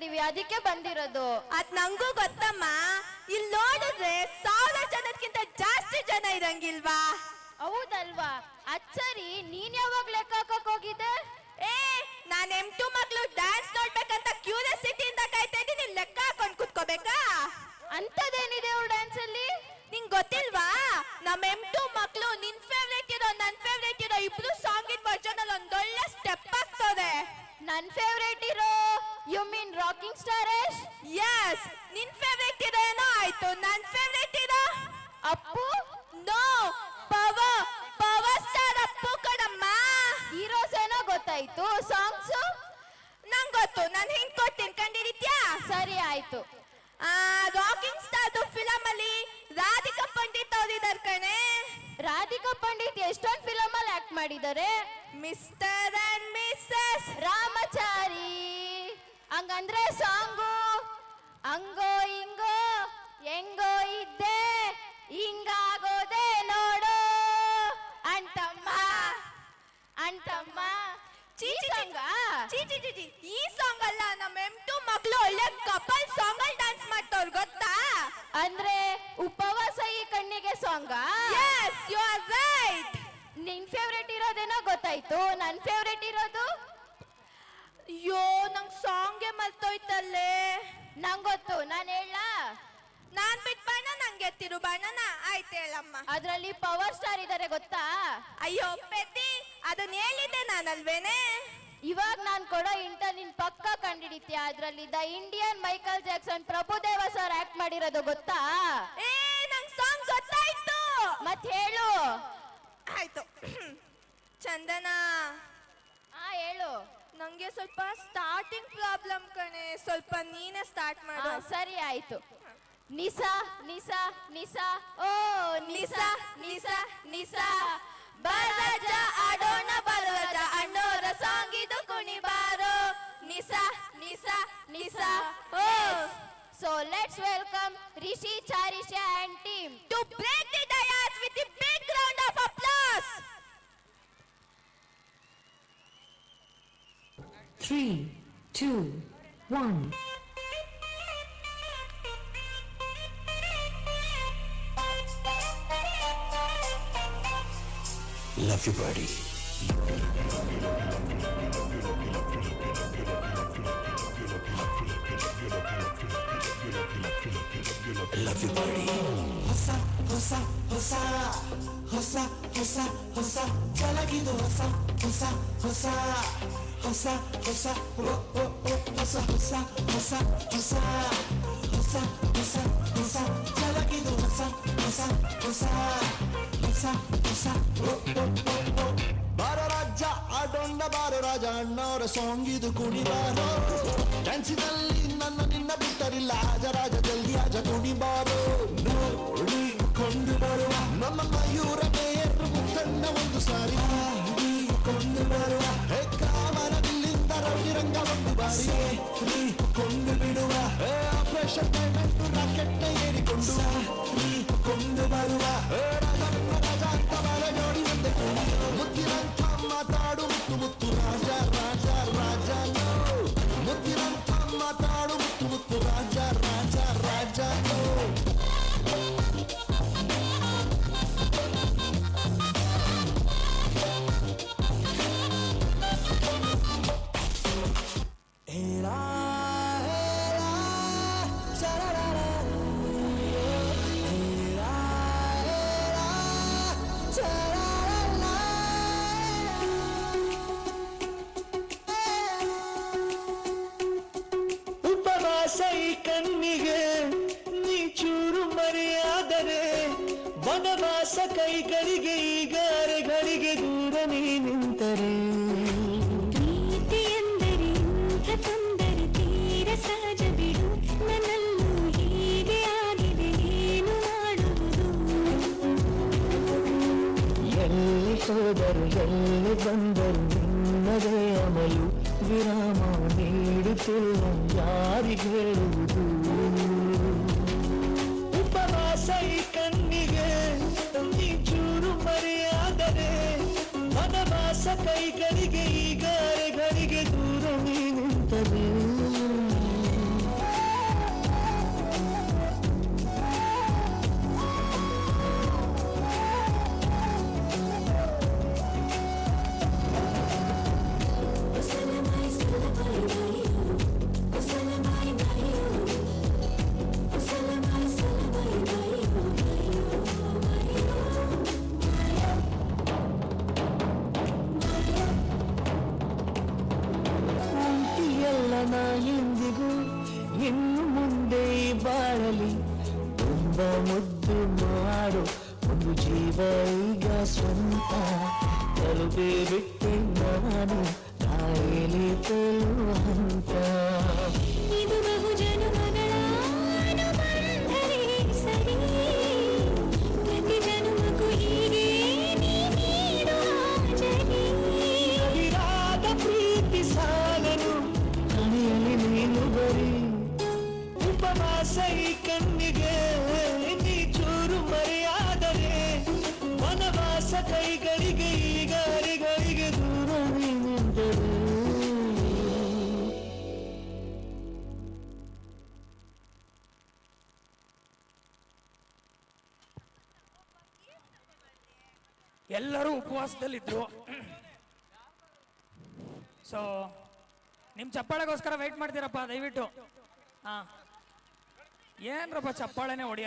ಇದೀವಿ, ಅದಕ್ಕೆ ಬಂದಿರೋದು. ಅದ್ ನಂಗೂ ಗೊತ್ತಮ್ಮ. ಇಲ್ಲಿ ನೋಡಿದ್ರೆ 1000 ಜನಕ್ಕಿಂತ ಜಾಸ್ತಿ ಜನ ಇರಂಗಿಲ್ವಾ? ಹೌದಲ್ವಾ? ಅದ್ ಸರಿ, ನೀನ್ ಯಾವಾಗ ಲೆಕ್ಕ ಹಾಕಕ್ ಹೋಗಿದ್ದೆ? ನಾನ್ M2 ಮಕ್ಳು ಡ್ಯಾನ್ಸ್ ನೋಡ್ಬೇಕಂತ ಕ್ಯೂರಿಯಾಸಿಟಿಯಿಂದ ಕಾಯ್ತಾ ಇದ್ದೀನಿ. ಲೆಕ್ಕ ಹಾಕೊಂಡ್ ಕುತ್ಕೋಬೇಕಾ? ಅಂತದೇನಿದೆ ಅವ್ರ ಡ್ಯಾನ್ಸ್ ಅಲ್ಲಿ? ನಿಂಗ್ ಗೊತ್ತಿಲ್ವಾ? ನಮ್ M2 ಮಕ್ಳು ನಿನ್ ಫೇವ್ರೇಟ್ ಇರೋ ನನ್ ಫೇವ್ರೇಟ್ ಇರೋ ಇಬ್ರು ಸಾಂಗ್ ಇನ್ ವರ್ಜನ್ ಅಲ್ಲಿ ಒಂದೊಳ್ಳೆ ಸ್ಟೆಪ್ ಆಗ್ತದೆ. ನನ್ ಫೇವ್ರೇಟ್ ಇರೋ you mean rocking star Yash? Yes, ನಿನ್ ಫೇವ್ರೇಟ್ ಇರೋ ಏನೋ ಆಯ್ತು. ನನ್ ಫೇವ್ರೇಟ್ ಇರೋ Appu? No, power star Appu ಕಣಮ್ಮ. ಹೀರೋಸ್ ಏನೋ ಗೊತ್ತಾಯ್ತು, ಸಾಂಗ್ಸ್ ನಂಗ್ ಗೊತ್ತು, ನಾನ್ ಹಿಂಗ್ ಕೊಡ್ತೀನಿ, ಕಂಡಿಡಿತ್ಯಾ? ಸರಿ ಆಯ್ತು. ರಾಕಿಂಗ್ ಸ್ಟಾರ್ ಫಿಲಮ್ ಅಲ್ಲಿ ರಾಧಿಕಾ ಪಂಡಿತ್ ಅವರಿದ್ದಾರೆ ಕಣೆ. ರಾಧಿಕಾ ಪಂಡಿತ್ ಎಷ್ಟೊಂದು ಫಿಲಮ್ ಅಲ್ಲಿ ಆಕ್ಟ್ ಮಾಡಿದ್ದಾರೆ. Mister and Mrs Ramachari. ಹಂಗಂದ್ರೆ ಸಾಂಗು ಹಂಗೋ ಹಿಂಗೋ ಹೆಂಗೋ ಇದ್ದೆ ಹಿಂಗಾಗೋದೆ ನೋಡು ಅಂತಮ್ಮ ಅಂತಮ್ಮ. ಚೀ ಈ ಸಾಂಗ್ ಅಲ್ಲ, ನಮ್ಮ M2 ಮಕ್ಳು ಒಳ್ಳೆ ಕಪಲ್ ಸಾಂಗ್ ಅಲ್ಲಿ ಡ್ಯಾನ್ಸ್ ಮಾಡ್ತವ್ರು, ಗೊತ್ತಾ? ಅಂದ್ರೆ ಉಪವಾಸ ಈ ಕಣ್ಣಿಗೆ ಸಾಂಗ? Yes, you are right. ನಿನ್ ಫೇವ್ರೇಟ್ ಇರೋದೇನೋ ಗೊತ್ತಾಯ್ತು, ನನ್ ಫೇವ್ರೇಟ್ ಇರೋದು? ಅಯ್ಯೋ, ನಂಗ್ ಸಾಂಗ್ಗೆ ಮರ್ತೋಯ್ತಲ್ಲೇ. ನಂಗ್ ಗೊತ್ತು, ನಾನ್ ಹೇಳಾ? ನಾನ್ ಬಿಟ್ ಬಾಣ, ನಂಗೆ ತಿರು ಬಾಣನ. ಆಯ್ತು ಹೇಳಮ್ಮ. ಅದ್ರಲ್ಲಿ ಪವರ್ ಸ್ಟಾರ್ ಇದಾರೆ, ಗೊತ್ತಾ? ಅಯ್ಯೋ ಪೆದ್ದಿ, ಅದನ್ನ ಹೇಳಿದ್ದೆ ನಾನಲ್ವೇನೆ? ಇವಾಗ ನಾನ್ ಕೊಡೋ ಇಂಟ ನಿನ್ ಪಕ್ಕ ಕಂಡಿಡಿತ್ಯಾ? ಅದ್ರಲ್ಲಿ the Indian Michael Jackson Prabhudeva sir act ಮಾಡಿರೋದು, ಗೊತ್ತಾ? ನಂಗ್ ಸಾಂಗ್ ಗೊತ್ತಾಯ್ತು. ಮತ್ ಹೇಳು. ಆಯ್ತು. ಚಂದನ, ಹೇಳು. ನಂಗೆ ಸ್ವಲ್ಪ ಸ್ಟಾರ್ಟಿಂಗ್ ಪ್ರಾಬ್ಲಮ್ ಕಣೆ, ಸ್ವಲ್ಪ ನೀನೇ ಸ್ಟಾರ್ಟ್ ಮಾಡು. ಸರಿ ಆಯ್ತು. ನಿಸಾ ನಿಸಾ ನಿಸಾ ಓ ನಿಸಾ ನಿಸಾ ನಿಸಾ ಬರಜ ಆಡೋಣ ಬರಜ ಅಣ್ಣೋರ ಸಾಂಗ್ ಇದು ಕುಣಿಬಾರೋ ನಿಸಾ ನಿಸಾ ನಿಸಾ ಓ. So let's welcome Rishi, Charisha and team to break the dais with a big round of applause. 3, 2, 1. Love you, buddy. Love you, buddy. Hosa, hosa, hosa, hosa, hosa, hosa. Chalagido hosa, hosa, hosa, hosa, hosa, oh, oh, oh, hosa, hosa, hosa, hosa, hosa, hosa, hosa. Chalagido hosa, hosa, hosa, hosa, hosa, oh, oh, oh, oh. ಬಾರೋ ರಾಜ ಆಡೋಣ, ಬಾರೋ ರಾಜ ಅಣ್ಣವರ song ಇದು ಕುಣಿಬಾರೋ. ಡ್ಯಾನ್ಸಿನಲ್ಲಿ ನನ್ನ ನಿನ್ನ ಬಿಟ್ಟರಿಲ್ಲ, ಆಜ ರಾಜ ಜಲ್ದಿ ಆಜ ಕುಣಿಬಾರೋ. ನೋಡಿ ಕೊಂಡು ಬರುವ ನಮ್ಮ ಮಯೂರ ಮೇಯರ್ ಮುತ್ತಣ್ಣ ಒಂದು ಸಾರಿ ಕೊಂಡು ಬರುವ. ಹೇ ಕಾಮನವಿಲ್ಲಿಂದ ರೌಡಿ ರಂಗ ಒಂದು ಬಾರಿ ಕೊಂಡು ಬಿಡುವ. ಆಪರೇಷನ್ ಡೈಮಂಡ್ ರಾಕೆಟ್ ಏರಿಕೊಂಡು ಕೊಂಡು ಬರುವ. ರಾಜ ಅಂತ ಬಾರ ಜೋಡಿ ಒಂದೇ ಮುತ್ತಿನಂಥ ಮಾತಾಡು ಮುತ್ತು ಮುತ್ತು ರಾಜ ರಾಜ ರಾಜ. ಮುತ್ತಿನಂಥ ಮಾತಾಡು ಮುತ್ತು ಮುತ್ತು ರಾಜ ರಾಜ ರಾಜ. ಕಣ್ಣಿಗೆ ನೀ ಚೂರು ಮರೆಯಾದರೆ ವನವಾಸ ಕೈಗಳಿಗೆ ಈಗಾರೆಗಳಿಗೆ ದೂರ ನೀ ನಿಂತರೆ. ಪ್ರೀತಿ ಎಂದರೆ ಇಂಥ ತೊಂದರೆ ತೀರ ಸಹಜ ಬಿಡು, ನನ್ನಲ್ಲೂ ಹೀಗೆ ಆಗಿದೆ ಏನು ಮಾಡುವುದು. ಎಲ್ಲಿ ಹೋದರು ಎಲ್ಲಿ ಬಂದರು ನಿನ್ನದೇ ಅಮಲು, ವಿರಾಮ ನೀಡುತ್ತಿಲ್ಲ ಯಾರಿಗೆ ಹೇಳುವುದು. ಉಪವಾಸ ಈ ಕಣ್ಣಿಗೆ ನೀ ಚೂರು ಮರೆಯಾದರೆ ವನವಾಸ ಕೈಗಳಿಗೆ ಈಗಾರೆಗಳಿಗೆ ದೂರ ನೀ ನಿಂತರೆ. ಮುದ್ದು ಮಾಡು ಒಂದು ಜೀವ ಈಗ ಸ್ವಂತ ತಲುಪೇ ಬಿಟ್ಟೆ ನಾನು ಕಾಯಿಲೆ ಹಂತ ಇದು ಬಹು ಜನುಮಗಳ ಅನುಬಂಧವೇ ಸರಿ ಪ್ರತಿ ಜನುಮಕ್ಕೂ ಹೀಗೆ ನೀ ನೀಡುವ ಜರಿ ವಿರಾದ ಪ್ರೀತಿ ಸಾಲನು ಕಣಿಯಲ್ಲಿ ನೀನು ಬರೀ ಉಪವಾಸ ಈ ಕಣ್ಣಿಗೆ ನೀ ಚೂರು ಮರೆಯಾದರೆ ವನವಾಸ ಕೈಗಳಿಗೆ ಈಗ ಅರಿಗಳಿಗೆ ದೂರ ನಿಂತರೆ ಎಲ್ಲರೂ ಉಪವಾಸದಲ್ಲಿದ್ರು. ಸೊ ನಿಮ್ಮ ಚಪ್ಪಾಳೆಗೋಸ್ಕರ ವೆಯ್ಟ್ ಮಾಡ್ತೀರಪ್ಪ ದಯವಿಟ್ಟು. ಹಾಂ ಏನ್ರಪ್ಪ ಚಪ್ಪಾಳೆನೇ ಹೊಡಿಯಲ್ಲ.